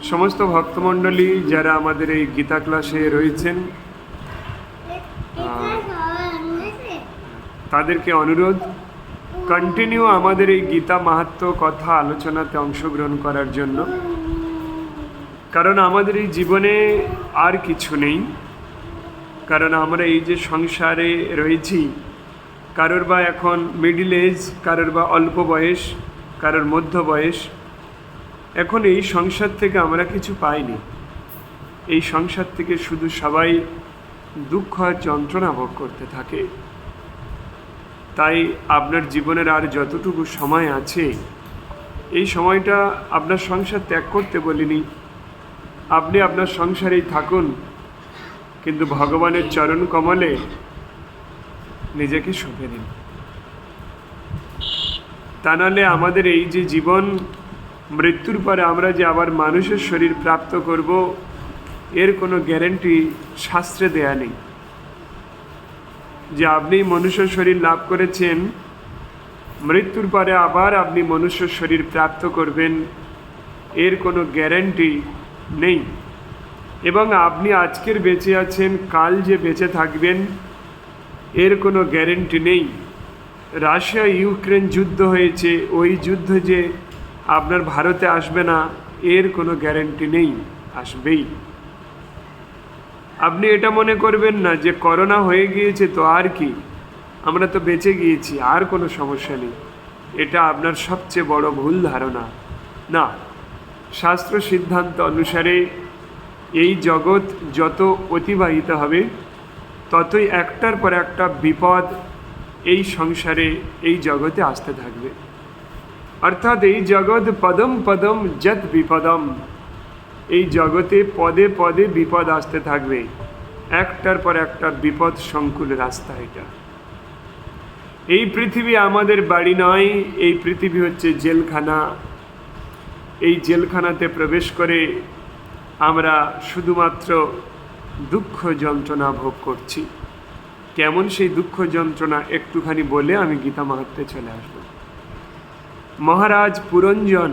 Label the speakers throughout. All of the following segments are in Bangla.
Speaker 1: সমস্ত ভক্তমণ্ডলী যারা আমাদের এই গীতা ক্লাসে রয়েছেন তাদেরকে অনুরোধ কন্টিনিউ আমাদের এই গীতা মাহাত্ম্য কথা আলোচনাতে অংশগ্রহণ করার জন্য। কারণ আমাদের এই জীবনে আর কিছু নেই, কারণ আমরা এই যে সংসারে রয়েছি, কারোর বা এখন মিডিল এজ, কারোর বা অল্প বয়স, কারোর মধ্য বয়স, এখন এই সংসার থেকে আমরা কিছু পাইনি। এই সংসার থেকে শুধু সবাই দুঃখ আর যন্ত্রণা ভোগ করতে থাকে। তাই আপনার জীবনের আর যতটুকু সময় আছে, এই সময়টা আপনার সংসার ত্যাগ করতে বলিনি। আপনি আপনার সংসারেই থাকুন, কিন্তু ভগবানের চরণ কমলে নিজেকে সঁপে দিন। তা নাহলে আমাদের এই যে জীবন, মৃত্যুর পরে আমরা যে আবার মানুষের শরীর প্রাপ্ত করব, এর কোনো গ্যারেন্টি শাস্ত্রে দেয়া নেই। যে আপনি মনুষ্য শরীর লাভ করেছেন, মৃত্যুর পরে আবার আপনি মনুষ্য শরীর প্রাপ্ত করবেন, এর কোনো গ্যারেন্টি নেই। এবং আপনি আজকের বেঁচে আছেন, কাল যে বেঁচে থাকবেন, এর কোনো গ্যারেন্টি নেই। রাশিয়া ইউক্রেন যুদ্ধ হয়েছে, ওই যুদ্ধ যে আপনার ভারতে আসবে না, এর কোনো গ্যারেন্টি নেই, আসবেই। আপনি এটা মনে করবেন না যে করোনা হয়ে গিয়েছে তো আর কি, আমরা তো বেঁচে গিয়েছি, আর কোনো সমস্যা নেই। এটা আপনার সবচেয়ে বড় ভুল ধারণা। না, শাস্ত্র সিদ্ধান্ত অনুসারে এই জগৎ যত অতিবাহিত হবে, ততই একটার পর একটা বিপদ এই সংসারে, এই জগতে আসতে থাকবে। অর্থাৎ এই জগৎ পদম পদম যত বিপদম, এই জগতে পদে পদে বিপদ আসতে থাকবে। একটার পর একটা বিপদ সংকুল রাস্তা এটা। এই পৃথিবী আমাদের বাড়ি নয়, এই পৃথিবী হচ্ছে জেলখানা। এই জেলখানাতে প্রবেশ করে আমরা শুধুমাত্র দুঃখ যন্ত্রণা ভোগ করছি। কেমন সেই দুঃখ যন্ত্রণা একটুখানি বলে আমি গীতা মাহাত্ম্যে চলে আসব। মহারাজ পুরঞ্জন,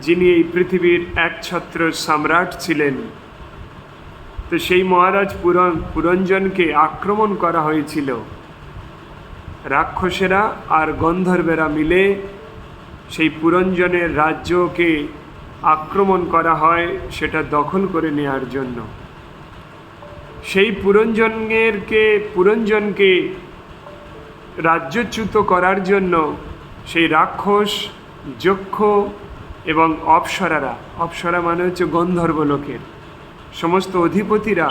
Speaker 1: যিনি এই পৃথিবীর একছত্র সম্রাট ছিলেন, তো সেই মহারাজ পুরঞ্জনকে আক্রমণ করা হয়েছিল। রাক্ষসেরা আর গন্ধর্বেরা মিলে সেই পুরঞ্জনের রাজ্যকে আক্রমণ করা হয়, সেটা দখল করে নেওয়ার জন্য। সেই পুরঞ্জনকে রাজ্যচ্যুত করার জন্য সেই রাক্ষস, যক্ষ এবং অপ্সরারা, অপ্সরা মানে হচ্ছে গন্ধর্ব লোকের সমস্ত অধিপতিরা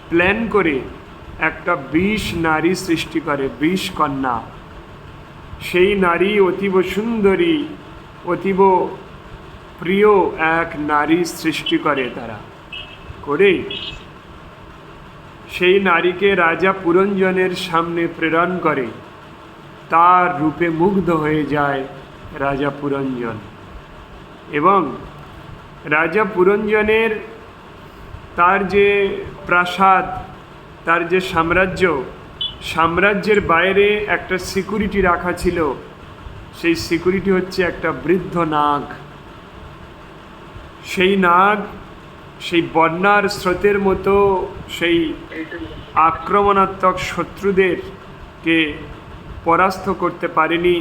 Speaker 1: প্ল্যান করে একটা 20 নারী সৃষ্টি করে, 20 কন্যা। সেই নারী অতীব সুন্দরী, অতীব প্রিয় এক নারী সৃষ্টি করে তারা, করে সেই নারীকে রাজা পুরঞ্জনের সামনে প্রেরণ করে। তার রূপে মুগ্ধ হয়ে যায় রাজা পুরঞ্জন। এবং রাজা পুরঞ্জনের তার যে প্রাসাদ, তার যে সাম্রাজ্যের বাইরে একটা সিকিউরিটি রাখা ছিল। সেই সিকিউরিটি হচ্ছে একটা বৃদ্ধ নাগ। সেই নাগ সেই বন্যার স্রোতের মতো সেই আক্রমণাত্মক শত্রুদেরকে পরাস্ত করতে পারেনি।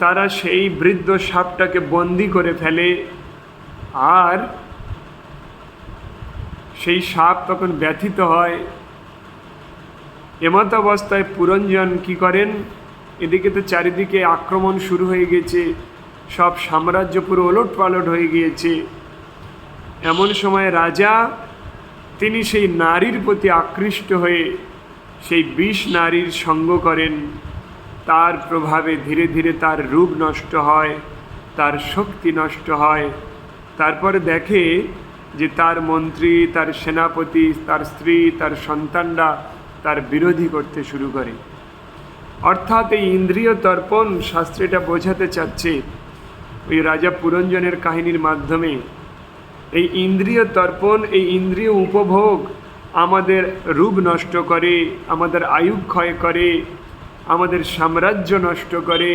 Speaker 1: তারা সেই বৃদ্ধ সাপটাকে বন্দি করে ফেলে, আর সেই সাপ তখন ব্যথিত হয়। এমত অবস্থায় পুরঞ্জন কি করেন, এদিকে তো চারিদিকে আক্রমণ শুরু হয়ে গেছে, সব সাম্রাজ্য পুরো ওলটপালট হয়ে গিয়েছে। এমন সময় রাজা, তিনি সেই নারীর প্রতি আকৃষ্ট হয়ে সেই 20 নারীর সঙ্গ করেন। তার প্রভাবে ধীরে ধীরে তার রূপ নষ্ট হয়, তার শক্তি নষ্ট হয়। তারপরে দেখে যে তার মন্ত্রী, তার সেনাপতি, তার স্ত্রী, তার সন্তানরা তার বিরোধী করতে শুরু করে। অর্থাৎ এই ইন্দ্রিয় তর্পণ, শাস্ত্রটা বোঝাতে চাচ্ছে ওই রাজা পুরঞ্জনের কাহিনীর মাধ্যমে। এই ইন্দ্রিয় তর্পণ, এই ইন্দ্রিয় উপভোগ আমাদের রূপ নষ্ট করে, আমাদের আয়ু ক্ষয় করে, আমাদের সাম্রাজ্য নষ্ট করে,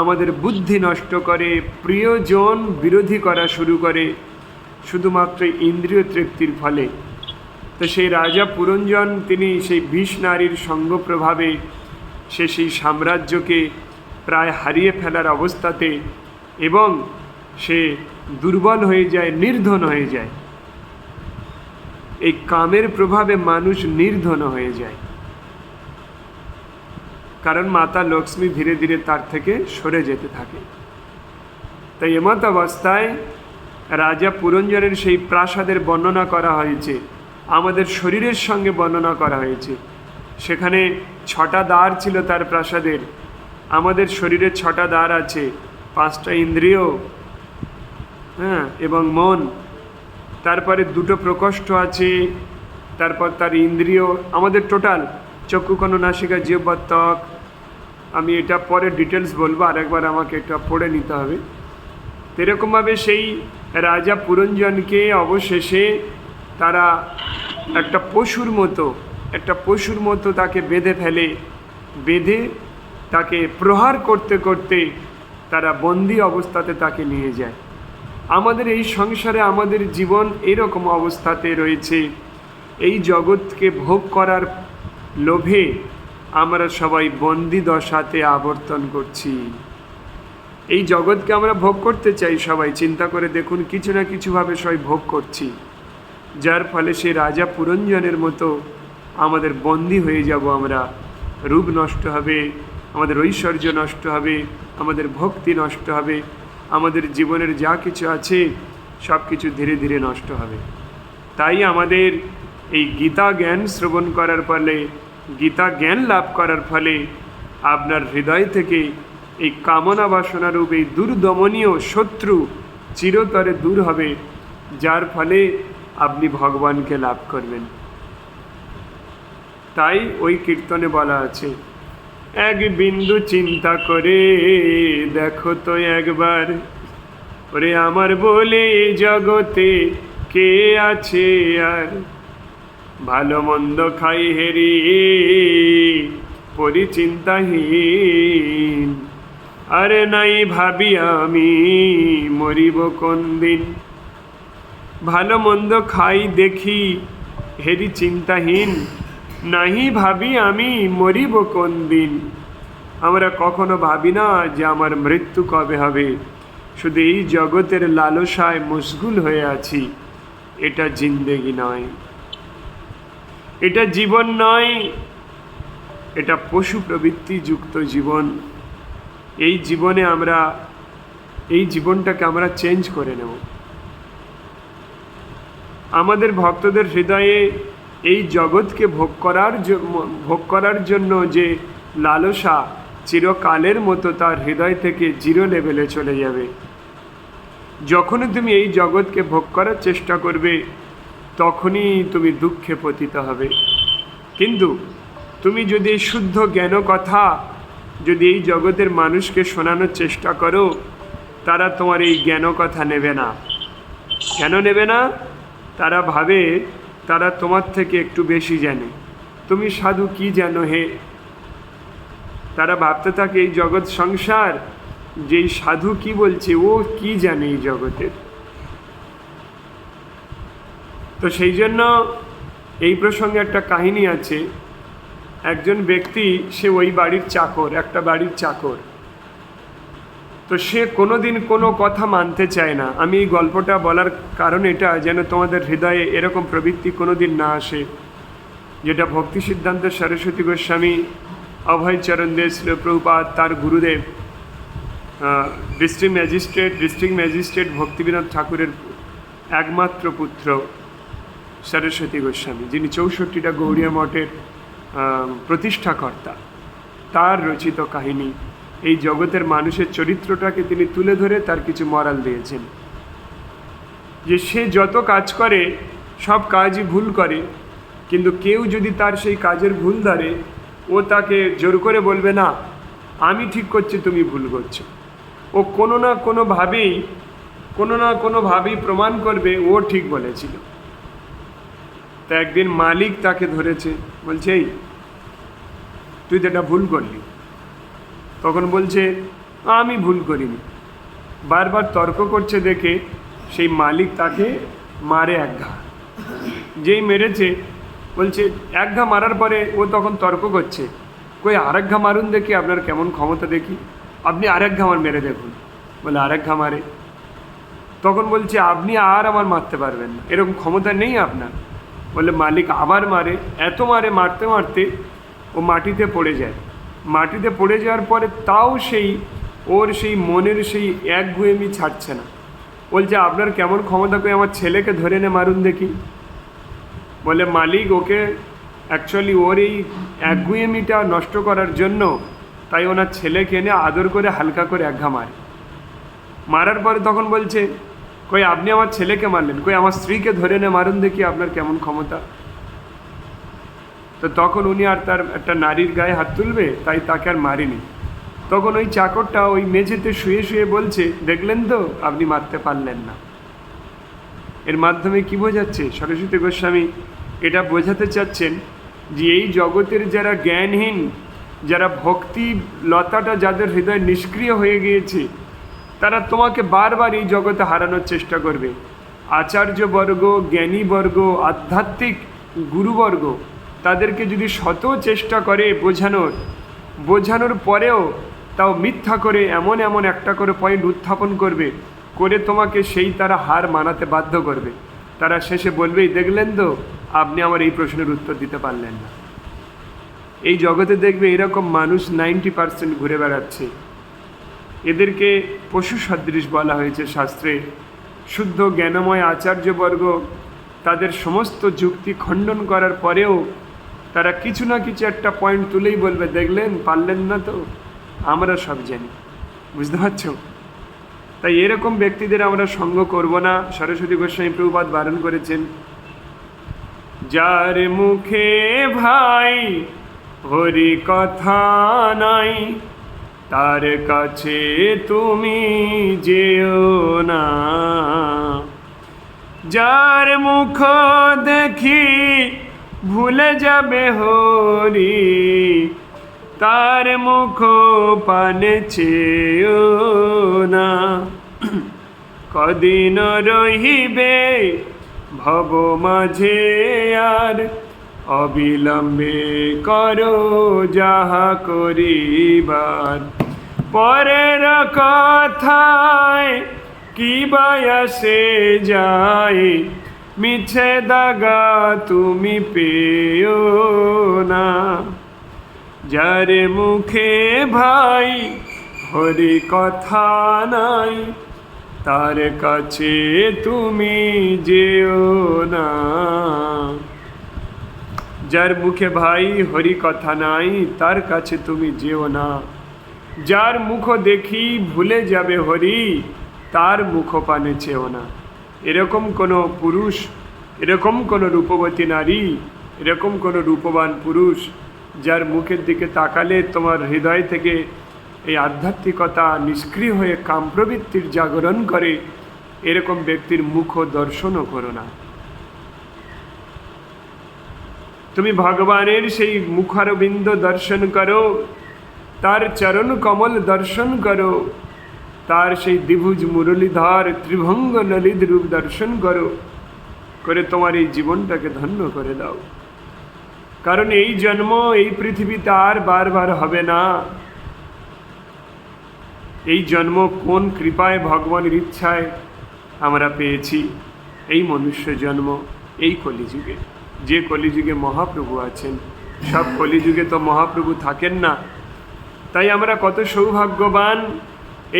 Speaker 1: আমাদের বুদ্ধি নষ্ট করে, প্রিয়জন বিরোধী করা শুরু করে। শুধুমাত্র ইন্দ্রিয় তৃপ্তির ফলে। তো সেই রাজা পুরঞ্জন তিনি সেই 20 নারীর সঙ্গ প্রভাবে সে সেই সাম্রাজ্যকে প্রায় হারিয়ে ফেলার অবস্থাতে এবং সে দুর্বল হয়ে যায়, নির্ধন হয়ে যায়। এই কামের প্রভাবে মানুষ নির্ধন হয়ে যায়, কারণ মাতা লক্ষ্মী ধীরে ধীরে তার থেকে সরে যেতে থাকে। তাই এমত অবস্থায় রাজা পুরঞ্জনের সেই প্রাসাদের বর্ণনা করা হয়েছে, আমাদের শরীরের সঙ্গে বর্ণনা করা হয়েছে। সেখানে 6টা দ্বার ছিল তার প্রাসাদের। আমাদের শরীরে 6টা দ্বার আছে, 5টা ইন্দ্রিয়, এবং মন, তারপরে 2টো প্রকোষ্ঠ আছে, তারপর তার ইন্দ্রিয়, আমাদের টোটাল চক্ষু, কর্ণ, নাসিকা, জিহ্বা, ত্বক। আমি এটা পরে ডিটেলস বলবো, আরেকবার আমাকে এটা পড়ে নিতে হবে। এরকমভাবে সেই রাজা পুরঞ্জনকে অবশেষে তারা একটা পশুর মতো তাকে বেঁধে ফেলে, বেঁধে তাকে প্রহার করতে করতে তারা বন্দি অবস্থাতে তাকে নিয়ে যায়। আমাদের এই সংসারে আমাদের জীবন এরকম অবস্থাতে রয়েছে। এই জগৎকে ভোগ করার লোভে আমরা সবাই বন্দি দশাতে আবর্তন করছি। এই জগৎকে আমরা ভোগ করতে চাই, সবাই চিন্তা করে দেখুন, কিছু না কিছুভাবে সবাই ভোগ করছি, যার ফলে সে রাজা পুরঞ্জনের মতো আমাদের বন্দি হয়ে যাব আমরা। রূপ নষ্ট হবে, আমাদের ঐশ্বর্য নষ্ট হবে, আমাদের ভক্তি নষ্ট হবে, আমাদের জীবনের যা কিছু আছে সব কিছু ধীরে ধীরে নষ্ট হবে। তাই আমাদের এই গীতা জ্ঞান শ্রবণ করার ফলে, গীতা জ্ঞান লাভ করার ফলে আপনার হৃদয় থেকে এই কামনা বাসনারূপ এই দুর্দমনীয় শত্রু চিরতরে দূর হবে, যার ফলে আপনি ভগবানকে লাভ করবেন। তাই ওই কীর্তনে বলা আছে, এক বিন্দু চিন্তা করে দেখো তো একবার, ওরে আমার বলে জগতে কে আছে আর, ভালো মন্দ খাই হেরি পরিচিন্তাহীন, আরে নাই ভাবি আমি মরিব কোন দিন। ভালো মন্দ খাই দেখি হেরি চিন্তাহীন, নাহি ভাবি আমি মরিব কোন দিন। আমরা কখনো ভাবি না যে আমার মৃত্যু কবে হবে, শুধু এই জগতের লালসায় মশগুল হয়ে আছি। এটা জিন্দেগি নয়, এটা জীবন নয়, এটা পশু প্রবৃত্তি যুক্ত জীবন। এই জীবনে আমরা এই জীবনটাকে আমরা চেঞ্জ করে নেব। আমাদের ভক্তদের হৃদয়ে এই জগৎকে ভোগ করার জন্য যে লালসা চিরকালের মতো তার হৃদয় থেকে 0 লেভেলে চলে যাবে। যখনই তুমি এই জগৎকে ভোগ করার চেষ্টা করবে, তখনই তুমি দুঃখে পতিত হবে। কিন্তু তুমি যদি শুদ্ধ জ্ঞান কথা যদি এই জগতের মানুষকে শোনানোর চেষ্টা করো, তারা তোমার এই জ্ঞান কথা নেবে না। কেন নেবে না? তারা ভাবে তারা তোমার থেকে একটু বেশি জানে। তুমি সাধু কি জানো হে? তারা ভাবতে থাকে এই জগৎ সংসার, যেই সাধু কি বলছে, ও কি জানে এই জগতের। তো সেই জন্য এই প্রসঙ্গে একটা কাহিনী আছে। একজন ব্যক্তি, সে ওই বাড়ির চাকর, একটা বাড়ির চাকর। তো সে কোনোদিন কোনো কথা মানতে চায় না। আমি এই গল্পটা বলার কারণ এটা, যেন তোমাদের হৃদয়ে এরকম প্রবৃত্তি কোনোদিন না আসে, যেটা ভক্তি সিদ্ধান্ত সরস্বতী গোস্বামী, অভয়চরণ দে, শ্রী প্রভুপাদ, তার গুরুদেব, ডিস্ট্রিক্ট ম্যাজিস্ট্রেট ভক্তিবিনোদ ঠাকুরের একমাত্র পুত্র সরস্বতী গোস্বামী, যিনি 64টা গৌড়ীয় মঠের প্রতিষ্ঠাকর্তা, তার রচিত কাহিনী। এই জগতের মানুষের চরিত্রটাকে তিনি তুলে ধরে তার কিছু মরাল দিয়েছেন, যে সে যত কাজ করে সব কাজই ভুল করে, কিন্তু কেউ যদি তার সেই কাজের ভুল ধরে, ও তাকে জোর করে বলবে না আমি ঠিক করছি, তুমি ভুল করছো। ও কোনো না কোনোভাবেই প্রমাণ করবে ও ঠিক বলেছিল। তা একদিন মালিক তাকে ধরেছে, বলছে এই তুই তো এটা ভুল করলি। তখন বলছে আমি ভুল করিনি। বারবার তর্ক করছে দেখে সেই মালিক তাকে মারে এক ঘা। যেই মেরেছে বলছে এক ঘা মারার পরে ও তখন তর্ক করছে, কই আরেক ঘা মারুন দেখি, আপনার কেমন ক্ষমতা দেখি, আপনি আরেক ঘা আমার মেরে দেখুন। বলে আরেক ঘা মারে। তখন বলছে আপনি আর আমার মারতে পারবেন না, এরকম ক্ষমতা নেই আপনার। বলে মালিক আবার মারে, এত মারে, মারতে মারতে ও মাটিতে পড়ে যায়। মাটিতে পড়ে যাওয়ার পরে তাও ওর সেই মনের সেই একগুঁয়েমি ছাড়ছে না। বলছে আপনার কেমন ক্ষমতা, কই আমার ছেলেকে ধরে এনে মারুন দেখি। বলে মালিক ওকে অ্যাকচুয়ালি ওর এই একগুঁয়েমিটা নষ্ট করার জন্য তাই ওনার ছেলেকে এনে আদর করে হালকা করে এক ঘা মারার পরে তখন বলছে কই আপনি আমার ছেলেকে মারলেন, কই আমার স্ত্রীকে ধরে এনে মারুন দেখি, আপনার কেমন ক্ষমতা। তো তখন উনি আর তার একটা নারীর গায়ে হাত তুলবে, তাই তাকে আর মারিনি। তখন ওই চাকরটা ওই মেঝেতে শুয়ে শুয়ে বলছে দেখলেন তো আপনি মারতে পারলেন না। এর মাধ্যমে কি বোঝাচ্ছে সরস্বতী গোস্বামী? এটা বোঝাতে চাচ্ছেন যে এই জগতের যারা জ্ঞানহীন, যারা ভক্তি লতাটা যাদের হৃদয় নিষ্ক্রিয় হয়ে গিয়েছে, তারা তোমাকে বারবার এই জগতে হারানোর চেষ্টা করবে। আচার্যবর্গ, জ্ঞানীবর্গ, আধ্যাত্মিক গুরুবর্গ তাদেরকে যদি শত চেষ্টা করে বোঝানোর পরেও তাও মিথ্যা করে এমন এমন একটা করে পয়েন্ট উত্থাপন করবে, করে তোমাকে সেই তারা হার মানাতে বাধ্য করবে। তারা শেষে বলবেই দেখলেন তো আপনি আমার এই প্রশ্নের উত্তর দিতে পারলেন না। এই জগতে দেখবে এরকম মানুষ 90% ঘুরে বেড়াচ্ছে। এদেরকে পশু সদৃশ বলা হয়েছে শাস্ত্রে। শুদ্ধ জ্ঞানময় আচার্যবর্গ তাদের সমস্ত যুক্তি খণ্ডন করার পরেও তারা কিছু না কিছু একটা পয়েন্ট তুলেই বলবে দেখলেন পারলেন না তো, আমরা সব জানি। বুঝতে পারছো? তাই এরকম ব্যক্তিদের আমরা সঙ্গ করব না। সরস্বতী গোস্বামী প্রভুপাদ বারণ করেছেন, যার মুখে ভাই হরি কথা নাই তার কাছে তুমি যেও না। যার মুখ দেখি ভুলে যাবে হরি তার মুখ পানে চেও না। কদিন রহিবে ভব মাঝে আর অবিলম্বে করো যাহা করিবার। পরের কথায় কি বায়াসে যায় মিছে দাগা তুমি পেও না। যার মুখে ভাই হরি কথা নাই তার কাছে তুমি যেও না। যার মুখে ভাই হরি কথা নাই তার কাছে তুমি যেও না। যার মুখ দেখি ভুলে যাবে হরি তার মুখ পানে চেও না। এরকম কোনো পুরুষ, এরকম কোনো রূপবতী নারী, এরকম কোনো রূপবান পুরুষ যার মুখের দিকে তাকালে তোমার হৃদয় থেকে এই আধ্যাত্মিকতা নিষ্ক্রিয় হয়ে কাম প্রবৃত্তির জাগরণ করে, এরকম ব্যক্তির মুখ দর্শনও করো না। তুমি ভগবানের সেই মুখারবিন্দ দর্শন করো, তার চরণ কমল দর্শন করো, তার সেই দ্বিভুজ মুরলীধর ত্রিভঙ্গ ললিত রূপ দর্শন করো, করে তোমার এই জীবনটাকে ধন্য করে দাও। কারণ এই জন্ম এই পৃথিবীতে আর বারবার হবে না। এই জন্ম কোন কৃপায় ভগবানের ইচ্ছায় আমরা পেয়েছি, এই মনুষ্য জন্ম এই কলিযুগে। যে কলিযুগে মহাপ্রভু আছেন, সব কলিযুগে তো মহাপ্রভু থাকেন না। তাই আমরা কত সৌভাগ্যবান।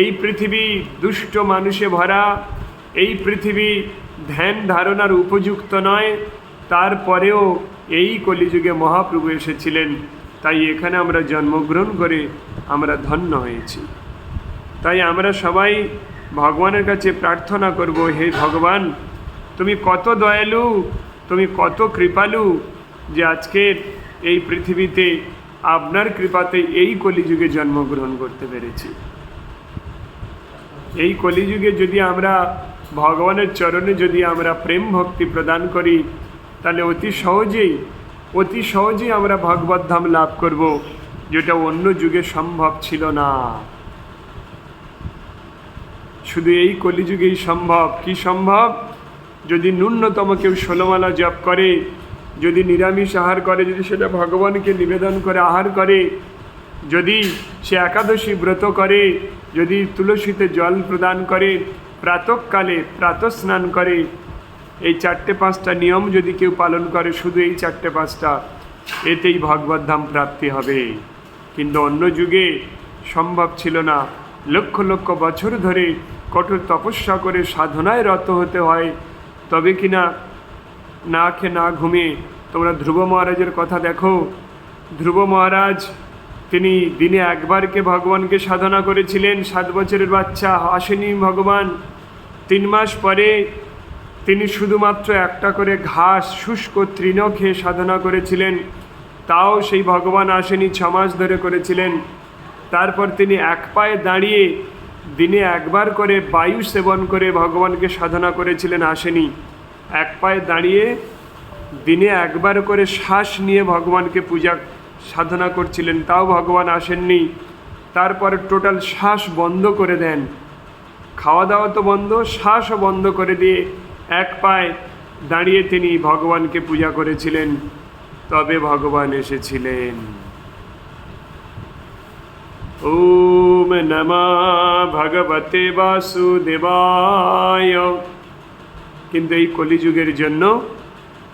Speaker 1: এই পৃথিবী দুষ্ট মানুষে ভরা, এই পৃথিবী ধ্যান ধারণার উপযুক্ত নয়, তারপরেও এই কলিযুগে মহাপ্রভু এসেছিলেন। তাই এখানে আমরা জন্মগ্রহণ করে আমরা ধন্য হয়েছি। তাই আমরা সবাই ভগবানের কাছে প্রার্থনা করব, হে ভগবান তুমি কত দয়ালু, তুমি কত কৃপালু যে আজকের এই পৃথিবীতে আপনার কৃপাতে এই কলিযুগে জন্মগ্রহণ করতে পেরেছি। এই কলিযুগে যদি আমরা ভগবানের চরণে যদি আমরা প্রেম ভক্তি প্রদান করি, তাহলে অতি সহজেই আমরা ভগবত ধাম লাভ করব, যেটা অন্য যুগে সম্ভব ছিল না। শুধু এই কলিযুগেই সম্ভব। কি সম্ভব? যদি ন্যূনতম কেউ 16 মালা জপ করে, যদি নিরামিষ আহার করে, যদি সেটা ভগবানকে নিবেদন করে আহার করে, যদি সে একাদশী ব্রত করে, যদি তুলসীতে জল প্রদান করে, প্রাতঃকালে প্রাতঃস্নান করে, এই 4-5টা নিয়ম যদি কেউ পালন করে, শুধু এই 4-5টা, এতেই ভগবত ধাম প্রাপ্তি হবে। কিন্তু অন্য যুগে সম্ভব ছিল না। লক্ষ লক্ষ বছর ধরে কঠোর তপস্যা করে সাধনায় রত হতে হয়, তবে কিনা না খেয়ে না ঘুমিয়ে। তোমরা ধ্রুব মহারাজের কথা দেখো। ধ্রুব মহারাজ তিনি দিনে একবারকে ভগবানকে সাধনা করেছিলেন। 7 বছরের বাচ্চা আসেনি ভগবান। 3 মাস পরে তিনি শুধুমাত্র একটা করে ঘাস, শুষ্ক তৃণ খেয়ে সাধনা করেছিলেন, তাও সেই ভগবান আসেনি। 6 মাস ধরে করেছিলেন। তারপর তিনি এক পায়ে দাঁড়িয়ে দিনে একবার করে বায়ু সেবন করে ভগবানকে সাধনা করেছিলেন, আসেনি। এক পায়ে দাঁড়িয়ে দিনে একবার করে শ্বাস নিয়ে ভগবানকে পূজা সাধনা করছিলেন, তাও ভগবান আসেননি। তারপরে টোটাল শ্বাস বন্ধ করে দেন, খাওয়া দাওয়া তো বন্ধ, শ্বাসও বন্ধ করে দিয়ে এক পায়ে দাঁড়িয়ে তিনি ভগবানকে পূজা করেছিলেন, তবে ভগবান এসেছিলেন। ওম নমঃ ভগবতে বাসুদেবায়। কিন্তু এই কলিযুগের জন্য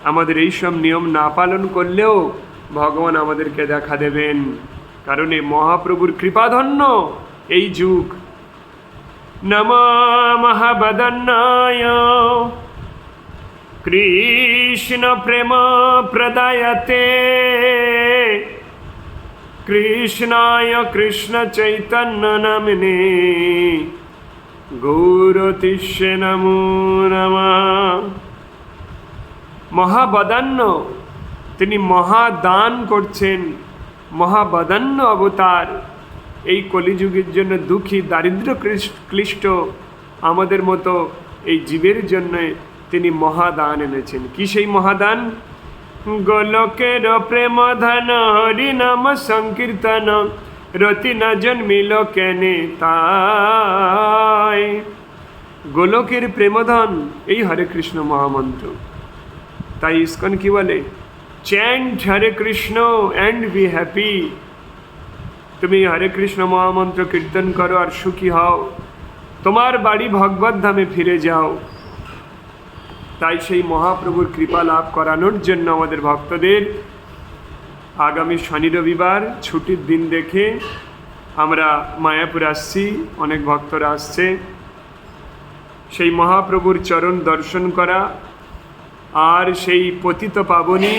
Speaker 1: আমাদের এইসব নিয়ম না পালন করলেও ভগবান আমাদেরকে দেখা দেবেন, কারণ এই মহাপ্রভুর কৃপাধন্য এই যুগ। নমঃ মহাবদন্নায় কৃষ্ণ প্রেম প্রদায়তে কৃষ্ণায় কৃষ্ণ চৈতন্য নামিনে গৌরতিষ্যে নমো নমঃ। মহাবদান্য, তিনি মহাদান করছেন, মহাবদান্য অবতার। এই কলিযুগের জন্য দুঃখী, দারিদ্র ক্লিষ্ট আমাদের মতো এই জীবের জন্য তিনি মহাদান এনেছেন। কি সেই মহাদান? গোলকের প্রেম ধন হরি নাম সংকীর্তন রতি না জন্মিল কেনে তাই। গোলকের প্রেমধন এই হরে কৃষ্ণ মহামন্ত্র। তাই ইস্কন কি বলে? Chant Hare Krishna and be happy. তুমি হরে কৃষ্ণ মহামন্ত্র কীর্তন করো আর সুখী হও, তোমার বাড়ি ভগবত ধামে ফিরে যাও। তাই সেই মহাপ্রভুর কৃপা লাভ করানোর জন্য আমাদের ভক্তদের আগামী শনি রবিবার ছুটির দিন দেখে আমরা মায়াপুর আসছি, অনেক ভক্তরা আসছে। সেই মহাপ্রভুর চরণ দর্শন করা আর সেই পতিত পাবনী,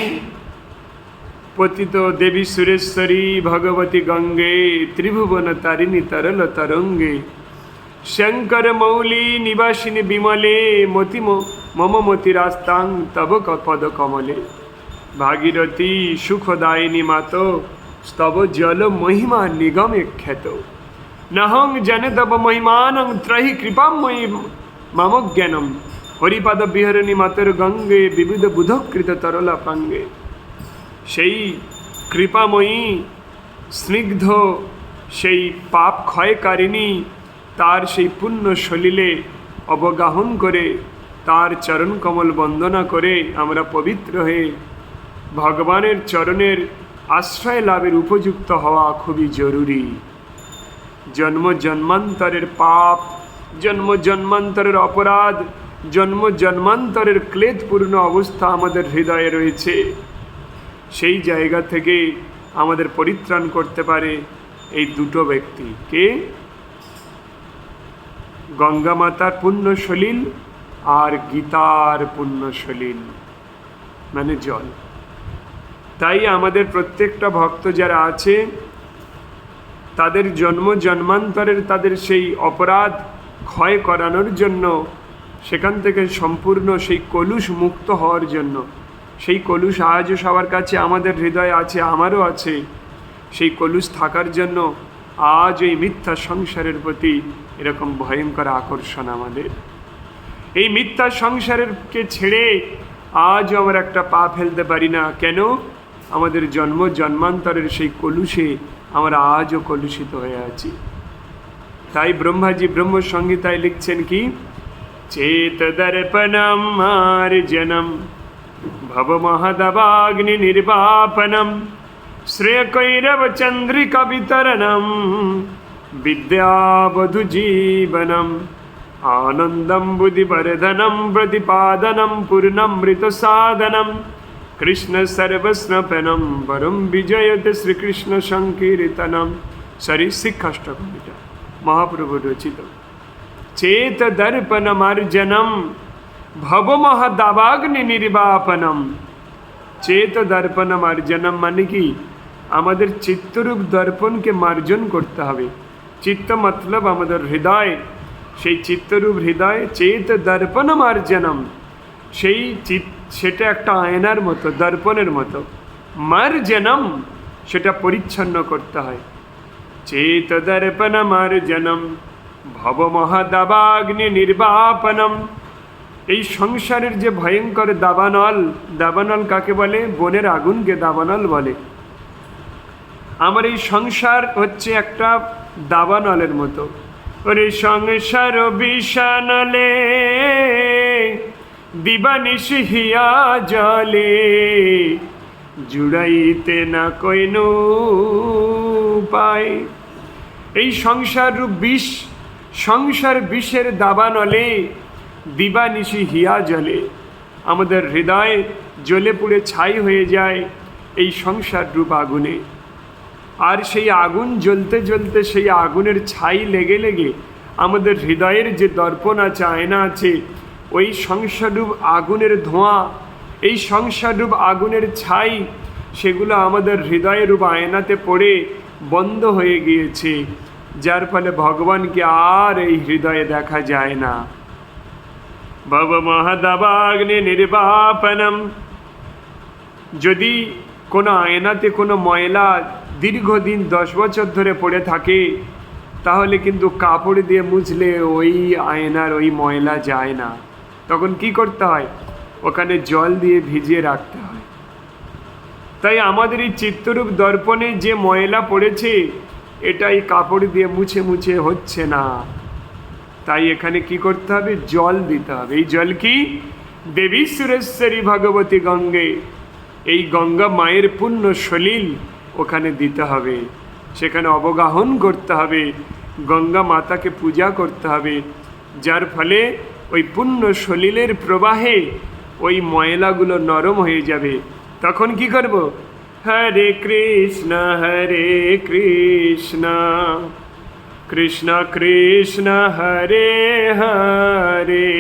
Speaker 1: পতিত দেবী সুরেশ্বরী ভগবতী গঙ্গে ত্রিভুবন তারিণী তরল তরঙ্গে শঙ্কর মৌলি নিবাসিনী বিমলে মতি মম মতিরাস্তাং তব পদ কমলে ভাগীরথী সুখদায়িনী মাত স্তব জল মহিমা নিগমে খ্যাত নহং জনে তব মহিমানং ত্রহি কৃপাময়ী মম জ্ঞানম হরিপাদ বিহরণী মাতর গঙ্গে বিবিধ বুধকৃত তরলা পাঙ্গে। সেই কৃপাময়ী স্নিগ্ধ সেই পাপ ক্ষয়কারিণী তার সেই পুণ্য সলিলে অবগাহন করে তার চরণ কমল বন্দনা করে আমরা পবিত্র হয়ে ভগবানের চরণের আশ্রয় লাভের উপযুক্ত হওয়া খুবই জরুরি। জন্ম জন্মান্তরের পাপ, জন্ম জন্মান্তরের অপরাধ, জন্ম জন্মান্তরের ক্লেদপূর্ণ অবস্থা আমাদের হৃদয়ে রয়েছে। সেই জায়গা থেকে আমাদের পরিত্রাণ করতে পারে এই দুটো ব্যক্তি। কে? গঙ্গা মাতার পুণ্য সলিল আর গীতার পুণ্য সলিল, মানে জল। তাই আমাদের প্রত্যেকটা ভক্ত যারা আছে তাদের জন্ম জন্মান্তরের তাদের সেই অপরাধ ক্ষয় করানোর জন্য, সেখান থেকে সম্পূর্ণ সেই কলুষ মুক্ত হওয়ার জন্য, সেই কলুষ আজও সবার কাছে আমাদের হৃদয়ে আছে, আমারও আছে। সেই কলুষ থাকার জন্য আজ এই মিথ্যা সংসারের প্রতি এরকম ভয়ঙ্কর আকর্ষণ আমাদের। এই মিথ্যা সংসারকে ছেড়ে আজও আমরা একটা পা ফেলতে পারি না। কেন? আমাদের জন্ম জন্মান্তরের সেই কলুষে আমরা আজও কলুষিত হয়ে আছি। তাই ব্রহ্মাজি ব্রহ্ম সংহিতায় লিখছেন কি, চেত দর্পণম মার্জনম ভব মহদবাগ্নি নির্বাপনম শ্রেয়কৈরব চন্দ্রিকা বিতরণম বিদ্যাবধু জীবনম আনন্দম বুদ্ধিবর্ধনম প্রতিপাদনম পূর্ণমৃত সাধনম কৃষ্ণ সর্বস্নপনম বরম বিজয়তে শ্রীকৃষ্ণ সংকীর্তনম। সরি, শিক্ষাষ্টকম, এটা মহাপ্রভু রচিত। চেত দর্পণমার্জনম ভব মহদাবাগ্নি নির্বাপনম। চেত দর্পণমার্জনম মানে কি, আমাদের চিত্তরূপ দর্পণকে মার্জন করতে হবে। চিত্ত মতলব আমাদের হৃদয়, সেই চিত্তরূপ হৃদয়। চেত দর্পণমার্জনম, সেটা একটা আয়নার মতো, দর্পণের মতো। মার্জনম, সেটা পরিচ্ছন্ন করতে হয়। চেত দর্পণমার্জনম ভব মহাদাবাগ্নি নির্বাপনম। এই সংসারের যে ভয়ঙ্কর দাবানল, দাবানল কাকে বলে? বনের আগুনকে দাবানল বলে। আমার এই সংসার হচ্ছে একটা দাবানলের মতো। ওরে সংসার বিষানলে দিবানিশি হিয়া জলে জুড়াইতে না কইনু পায়। এই সংসার রূপ বিষ, সংসার বিষের দাবানলে দিবানিশি হিয়া জলে, আমাদের হৃদয় জ্বলে পুড়ে ছাই হয়ে যায় এই সংসার রূপ আগুনে। আর সেই আগুন জ্বলতে জ্বলতে, সেই আগুনের ছাই লেগে লেগে আমাদের হৃদয়ের যে দর্পণ আছে, আয়না আছে, ওই সংসাররূপ আগুনের ধোঁয়া, এই সংসাররূপ আগুনের ছাই, সেগুলো আমাদের হৃদয়ের রূপ আয়নাতে পড়ে বন্ধ হয়ে গিয়েছে, যার ফলে ভগবানকে আর এই হৃদয়ে দেখা যায় না। ভব মহদাবাগ্নি নির্বাপনম। যদি কোনো আয়নাতে কোনো ময়লা দীর্ঘদিন 10 বছর ধরে পড়ে থাকে, তাহলে কিন্তু কাপড় দিয়ে মুছলে ওই আয়নার ওই ময়লা যায় না। তখন কি করতে হয়? ওখানে জল দিয়ে ভিজিয়ে রাখতে হয়। তাই আমাদের এই চিত্তরূপ দর্পণে যে ময়লা পড়েছে, এটা এই কাপড় দিয়ে মুছে মুছে হচ্ছে না। তাই এখানে কি করতে হবে? জল দিতে হবে। এই জল কি? দেবী সুরেশ্বরী ভগবতী গঙ্গে, এই গঙ্গা মায়ের পুণ্য সলিল ওখানে দিতে হবে। সেখানে অবগাহন করতে হবে, গঙ্গা মাতাকে পূজা করতে হবে, যার ফলে ওই পুণ্য সলিলের প্রবাহে ওই ময়লাগুলো নরম হয়ে যাবে। তখন কি করব? হরে কৃষ্ণ কৃষ্ণ কৃষ্ণ হরে হরে,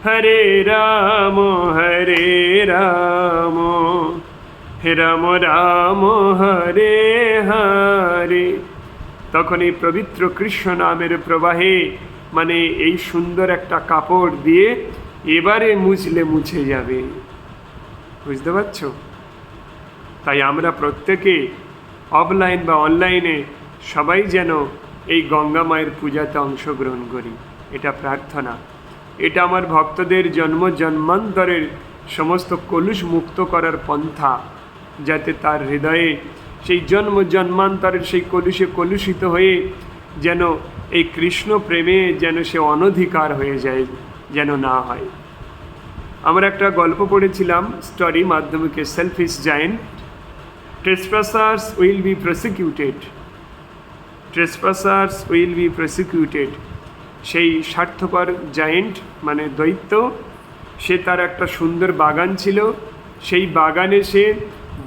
Speaker 1: হরে রাম রাম রাম হরে হরে। তখন এই পবিত্র কৃষ্ণ নামের প্রবাহে, মানে এই সুন্দর একটা কাপড় দিয়ে এবারে মুছলে মুছে যাবে। বুঝতে পারছ? তাই আমরা প্রত্যেকে অফলাইন বা অনলাইনে সবাই যেন এই গঙ্গা মায়ের পূজাতে অংশগ্রহণ করি, এটা প্রার্থনা। এটা আমার ভক্তদের জন্ম জন্মান্তরের সমস্ত কলুষ মুক্ত করার পন্থা, যাতে তার হৃদয়ে সেই জন্ম জন্মান্তরের সেই কলুষে কলুষিত হয়ে যেন এই কৃষ্ণ প্রেমে যেন সে অনধিকার হয়ে যায়, যেন না হয়। আমরা একটা গল্প পড়েছিলাম, স্টোরি মাধ্যমিকে, selfish giant. Trespassers will be prosecuted, trespassers will be prosecuted. সেই স্বার্থপর জায়েন্ট মানে দৈত্য, সে তার একটা সুন্দর বাগান ছিল, সেই বাগানে সে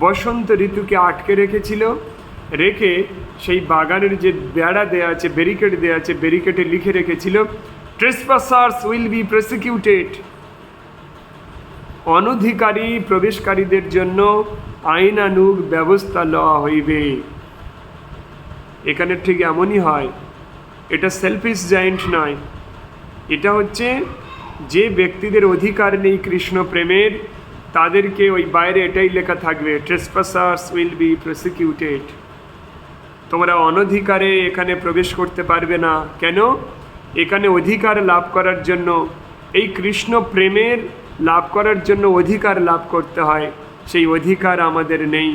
Speaker 1: বসন্ত ঋতুকে আটকে রেখেছিল। রেখে সেই বাগানের যে বেড়া দেয়া আছে, ব্যারিকেড দেয়া আছে, ব্যারিকেডে লিখে রেখেছিল, ট্রেসপাসার্স উইল বি প্রসিকিউটেড। অনধিকারী প্রবেশকারীদের জন্য আইনানুগ ব্যবস্থা লওয়া হইবে। এখানে ঠিক এমনই হয়। এটা সেলফিশ জায়েন্ট নয়, এটা হচ্ছে যে ব্যক্তিদের অধিকার নেই কৃষ্ণ প্রেমের, তাদেরকে ওই বাইরে এটাই লেখা থাকবে, ট্রেসপাসার্স উইল বি প্রসিকিউটেড। তোমরা অনধিকারে এখানে প্রবেশ করতে পারবে না। কেন? এখানে অধিকার লাভ করার জন্য, এই কৃষ্ণ প্রেমের লাভ করার জন্য অধিকার লাভ করতে হয়। সেই অধিকার আমাদের নেই।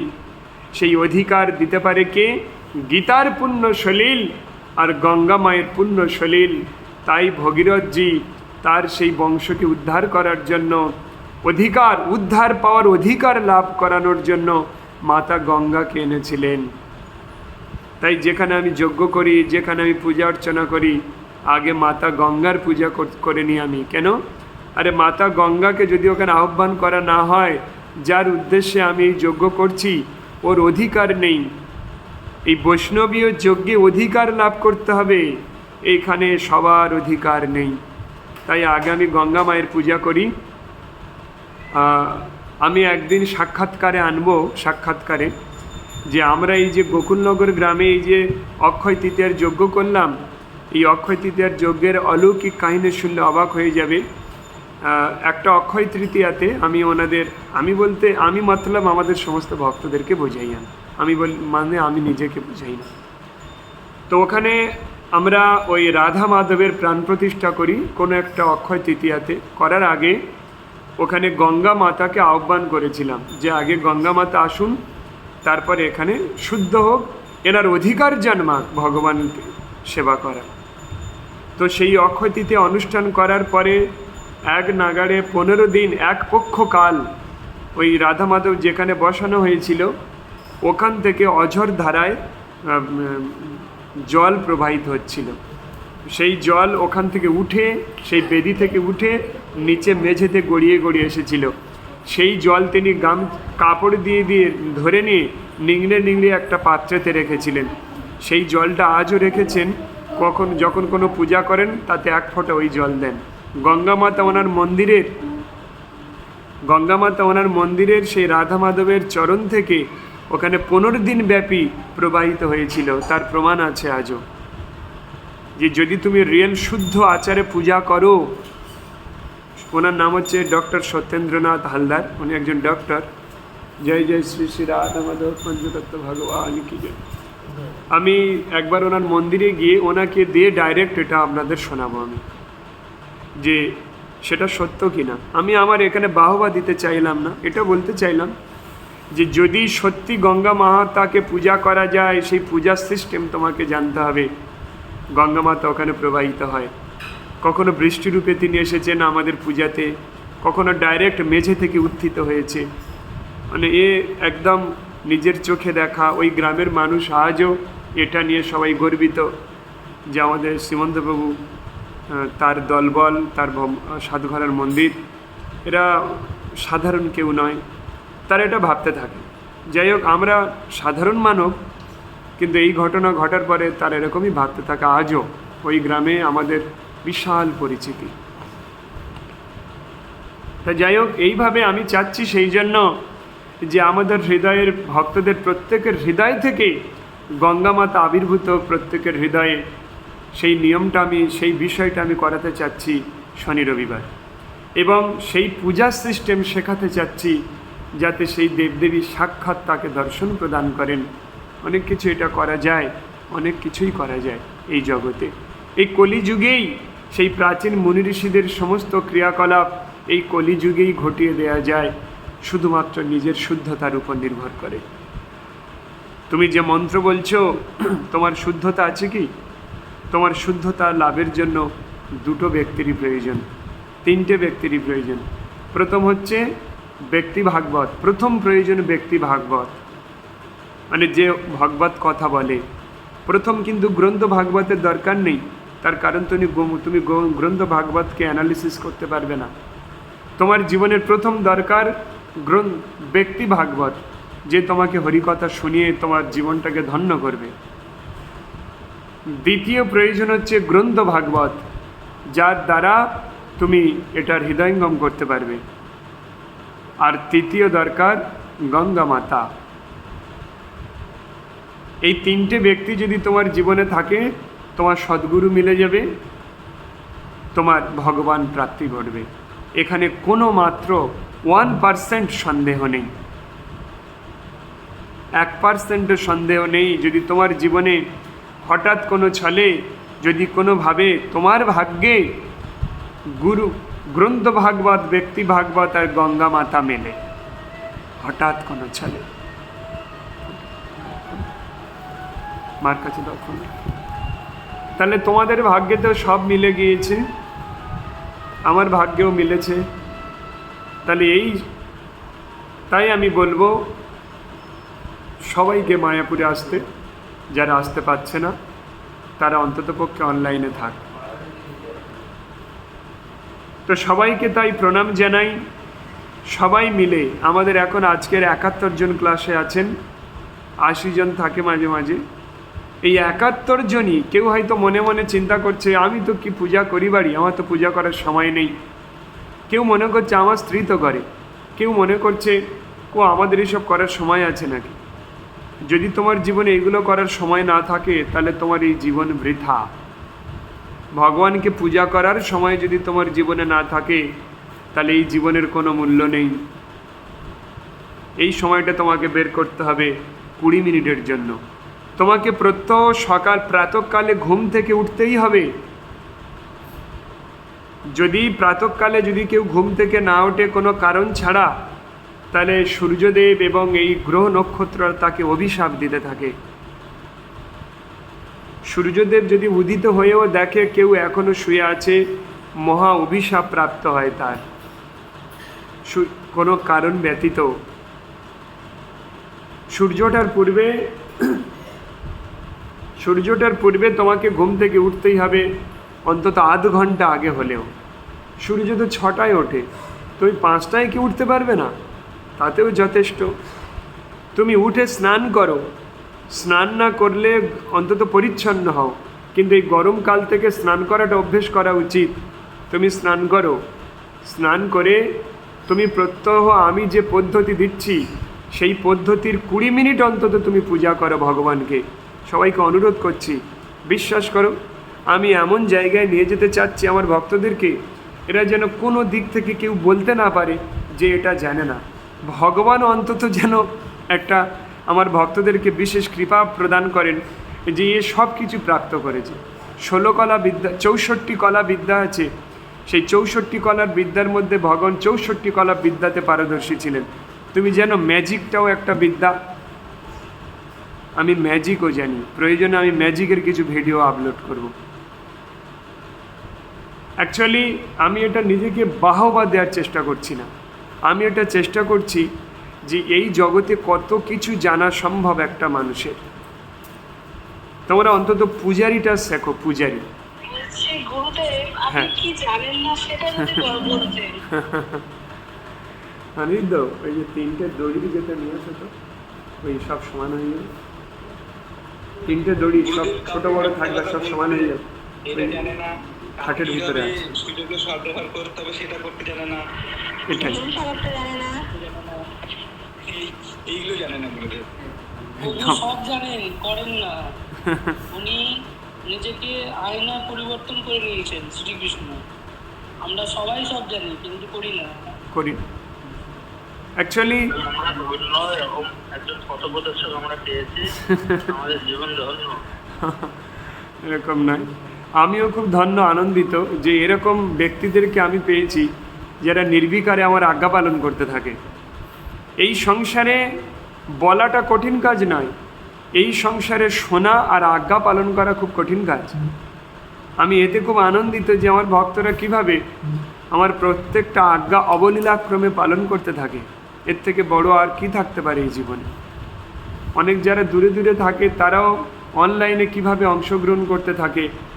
Speaker 1: সেই অধিকার দিতে পারে কে? গীতার পুণ্য সলিল আর গঙ্গা মায়ের পুণ্য সলিল, তাই ভগীরথজি তার সেই বংশকে উদ্ধার করার জন্য, উদ্ধার পাওয়ার অধিকার লাভ করানোর জন্য মাতা গঙ্গাকে এনেছিলেন। তাই যেখানে আমি যজ্ঞ করি, যেখানে আমি পূজা অর্চনা করি, আগে মাতা গঙ্গার পূজা করে নিই আমি। কেন? আরে মাতা গঙ্গাকে যদি ওখানে আহ্বান করা না হয়, যার উদ্দেশ্যে আমি এই যজ্ঞ করছি ওর অধিকার নেই। এই বৈষ্ণবীয় যজ্ঞে অধিকার লাভ করতে হবে, এইখানে সবার অধিকার নেই। তাই আগে আমি গঙ্গা মায়ের পূজা করি। আমি একদিন সাক্ষাৎকারে যে আমরা এই যে গোকুলনগর গ্রামে এই যে অক্ষয় তৃতীয়ার যজ্ঞ করলাম, এই অক্ষয় তৃতীয়ার যজ্ঞের অলৌকিক কাহিনী শুনলে অবাক হয়ে যাবে। একটা অক্ষয় তৃতীয়াতে আমি মতলব আমাদের সমস্ত ভক্তদেরকে বোঝাই। আমি নিজেকে বুঝাই না। তো ওখানে আমরা ওই রাধা মাধবের প্রাণ প্রতিষ্ঠা করি কোনো একটা অক্ষয় তৃতীয়াতে। করার আগে ওখানে গঙ্গা মাতাকে আহ্বান করেছিলাম যে আগে গঙ্গা মাতা আসুন, তারপরে এখানে শুদ্ধ হোক, এনার অধিকার জন্মাক ভগবানকে সেবা করা। তো সেই অক্ষয় তৃতীয়া অনুষ্ঠান করার পরে এক নাগাড়ে 15 দিন এক পক্ষ কাল ওই রাধা মাধব যেখানে বসানো হয়েছিল ওখান থেকে অঝর ধারায় জল প্রবাহিত হচ্ছিল। সেই জল ওখান থেকে উঠে, সেই বেদি থেকে উঠে নিচে মেঝেতে গড়িয়ে গড়িয়ে এসেছিল। সেই জল তিনি কাপড় দিয়ে ধরে নিয়ে নিংড়ে একটা পাত্রেতে রেখেছিলেন। সেই জলটা আজও রেখেছেন। যখন কোনো পূজা করেন তাতে এক ফোঁটা ওই জল দেন। গঙ্গা মাতা ওনার মন্দিরের সেই রাধা মাধবের চরণ থেকে ওখানে 15 দিন ব্যাপী প্রবাহিত হয়েছিল। তার প্রমাণ আছে আজও, যে যদি তুমি রিয়েল শুদ্ধ আচারে পূজা করো। ওনার নাম হচ্ছে ডক্টর সত্যেন্দ্রনাথ হালদার, উনি একজন ডক্টর। জয় জয় শ্রী শ্রী রাধা মাধব পঞ্চতত্ত্ব ভগবান কি জয়। আমি একবার ওনার মন্দিরে গিয়ে ওনাকে দিয়ে ডাইরেক্ট এটা আপনাদের শোনাবো আমি, যে সেটা সত্য কিনা। আমি আমার এখানে বাহবা দিতে চাইলাম না, এটা বলতে চাইলাম যে যদি সত্যি গঙ্গা মাতাকে পূজা করা যায়, সেই পূজার সিস্টেম তোমাকে জানতে হবে। গঙ্গা মাতা ওখানে প্রবাহিত হয়। কখনো বৃষ্টিরূপে তিনি এসেছেন আমাদের পূজাতে, কখনো ডাইরেক্ট মেঝে থেকে উত্থিত হয়েছে। মানে একদম নিজের চোখে দেখা। ওই গ্রামের মানুষ আজও এটা নিয়ে সবাই গর্বিত যে আমাদের শ্রীমন্তপ্রভু, তার দলবল, তার সাধুঘরের মন্দির, এরা সাধারণ কেউ নয়, তারা এটা ভাবতে থাকে। যাই হোক, আমরা সাধারণ মানব, কিন্তু এই ঘটনা ঘটার পরে তার এরকমই ভাবতে থাকে। আজও ওই গ্রামে আমাদের বিশাল পরিচিতি। তা যাই হোক, এইভাবে আমি চাচ্ছি সেই জন্য যে আমাদের হৃদয়ের ভক্তদের প্রত্যেকের হৃদয় থেকে গঙ্গা মাতা আবির্ভূত, প্রত্যেকের হৃদয়ে সেই বিষয়টা আমি করাতে চাচ্ছি শনি রবিবার। এবং সেই পূজার সিস্টেম শেখাতে চাচ্ছি, যাতে সেই দেবদেবী সাক্ষাৎ তাকে দর্শন প্রদান করেন। অনেক কিছু এটা করা যায়, অনেক কিছুই করা যায় এই জগতে। এই কলিযুগেই সেই প্রাচীন মুনি ঋষিদের সমস্ত ক্রিয়াকলাপ এই কলিযুগেই ঘটিয়ে দেয়া যায়, শুধুমাত্র নিজের শুদ্ধতার উপর নির্ভর করে। তুমি যে মন্ত্র বলছো, তোমার শুদ্ধতা আছে কি? তোমার শুদ্ধতা লাভের জন্য 2 ব্যক্তিরই প্রয়োজন, 3টে ব্যক্তিরই প্রয়োজন। প্রথম হচ্ছে ব্যক্তি ভাগবত। প্রথম প্রয়োজন ব্যক্তি ভাগবত, মানে যে ভাগবত কথা বলে। প্রথম কিন্তু গ্রন্থ ভাগবতের দরকার নেই, তার কারণ তুমি গ্রন্থ ভাগবতকে অ্যানালিসিস করতে পারবে না। তোমার জীবনের প্রথম দরকার ব্যক্তি ভাগবত, যে তোমাকে হরিকথা শুনিয়ে তোমার জীবনটাকে ধন্য করবে। দ্বিতীয় প্রয়োজন হচ্ছে গ্রন্থ ভাগবত, যার দ্বারা তুমি এটার হৃদয়ঙ্গম করতে পারবে। আর তৃতীয় দরকার গঙ্গা মাতা। এই 3টে ব্যক্তি যদি তোমার জীবনে থাকে, তোমার সদ্গুরু মিলে যাবে, তোমার ভগবান প্রাপ্তি ঘটবে। এখানে কোনো মাত্র 1% সন্দেহ নেই, 1% সন্দেহ নেই। যদি তোমার জীবনে হঠাৎ কোনো ছলে, যদি কোনোভাবে তোমার ভাগ্যে গ্রন্থ ভাগবত, ব্যক্তি ভাগবত আর গঙ্গা মাতা মেলে, হঠাৎ কোনো ছলে, মার কাছে দর্শন তাহলে তোমাদের ভাগ্যে তো সব মিলে গিয়েছে, আমার ভাগ্যেও মিলেছে। তাহলে তাই আমি বলবো সবাইকে মায়াপুরে আসতে, যারা আসতে পারছে না তারা অন্ততপক্ষে অনলাইনে থাক। তো সবাইকে তাই প্রণাম জানাই। সবাই মিলে আমাদের এখন আজকের 71 জন ক্লাসে আছেন, 80 জন থাকে মাঝে মাঝে। এই 71 জনই কেউ হয়তো মনে মনে চিন্তা করছে আমি তো কি পূজা করি বাড়ি, আমার তো পূজা করার সময় নেই। কেউ মনে করছে আমার স্ত্রী তো করে, কেউ মনে করছে আমাদের এসব করার সময় আছে নাকি। যদি তোমার জীবনে এগুলো করার সময় না থাকে তাহলে তোমার এই জীবন বৃথা। ভগবানকে পূজা করার সময় যদি তোমার জীবনে না থাকে তাহলে এই জীবনের কোনো মূল্য নেই। এই সময়টা তোমাকে বের করতে হবে 20 মিনিটের জন্য। তোমাকে প্রত্যহ সকাল প্রাতঃকালে ঘুম থেকে উঠতেই হবে। যদি প্রাতঃকালে যদি কেউ ঘুম থেকে না ওঠে কোনো কারণ ছাড়া, তাহলে সূর্যদেব এবং এই গ্রহ নক্ষত্র তাকে অভিশাপ দিতে থাকে। সূর্যদেব যদি উদিত হয়েও দেখে কেউ এখনো শুয়ে আছে, মহা অভিশাপ প্রাপ্ত হয় তার, কোনো কারণ ব্যতীত। সূর্যটার পূর্বে তোমাকে ঘুম থেকে উঠতেই হবে, অন্তত আধ ঘন্টা আগে হলেও। সূর্য তো 6টায় ওঠে, তুমি 5টায় কি উঠতে পারবে না? তাতেও যথেষ্ট। তুমি উঠে স্নান করো, স্নান না করলে অন্তত পরিচ্ছন্ন হও, কিন্তু এই গরমকাল থেকে স্নান করাটা অভ্যেস করা উচিত। তুমি স্নান করো, স্নান করে তুমি প্রত্যহ আমি যে পদ্ধতি দিচ্ছি সেই পদ্ধতির 20 মিনিট অন্তত তুমি পূজা করো ভগবানকে। সবাইকে অনুরোধ করছি, বিশ্বাস করো আমি এমন জায়গায় নিয়ে যেতে চাচ্ছি আমার ভক্তদেরকে, এরা যেন কোনো দিক থেকে কেউ বলতে না পারে যে এটা জানে না। ভগবান অন্তত যেন একটা আমার ভক্তদেরকে বিশেষ কৃপা প্রদান করেন যে এ সব কিছু প্রাপ্ত করেছে। 16 কলা বিদ্যা, 64 কলা বিদ্যা আছে। সেই 64 কলার বিদ্যার মধ্যে ভগবান 64 কলা বিদ্যাতে পারদর্শী ছিলেন। তুমি যেন ম্যাজিকটাও একটা বিদ্যা। আমি ম্যাজিকও জানি, প্রয়োজনে আমি ম্যাজিকের কিছু ভিডিও আপলোড করব। অ্যাকচুয়ালি আমি এটা নিজেকে বাহবা দেওয়ার চেষ্টা করছি না, আমি এটা চেষ্টা করছি যে এই জগতে কত কিছু জানা সম্ভব একটা মানুষের। তোমরা অন্তত পূজারিটা শেখো, পূজারি। হ্যাঁ আমি তো ওই যে 3টে দড়ি যেটা নিয়ে আসো তো, ওই সব সমান হয়ে যাবে। 3টে দড়ি সব ছোট বড় থাকবে, সব সমান হয়ে যাবে। খাটের ভিতরে আছে,
Speaker 2: এইগুলো জানে না, সব জানেন, করেন না। উনি নিজেকে আয়না পরিবর্তন করে নিয়েছেন শ্রীকৃষ্ণ। আমরা সবাই সব জানি কিন্তু করি না।
Speaker 1: অ্যাকচুয়ালি
Speaker 2: একজন পথপ্রদর্শক আমরা পেয়েছি, আমাদের জীবন ধন্য।
Speaker 1: এরকম নয়, আমিও খুব ধন্য, আনন্দিত যে এরকম ব্যক্তিদেরকে আমি পেয়েছি যারা নির্বিকারে আমার আজ্ঞা পালন করতে থাকে। এই সংসারে বলাটা কঠিন কাজ নয়, এই সংসারে শোনা আর আজ্ঞা পালন করা খুব কঠিন কাজ। আমি এতে খুব আনন্দিত যে আমার ভক্তরা কিভাবে আমার প্রত্যেকটা আজ্ঞা অবলীলাক্রমে পালন করতে থাকে। এর থেকে বড় আর কি থাকতে পারে এই জীবনে। অনেক যারা দূরে দূরে থাকে তারাও অনলাইনে কিভাবে অংশগ্রহণ করতে থাকে।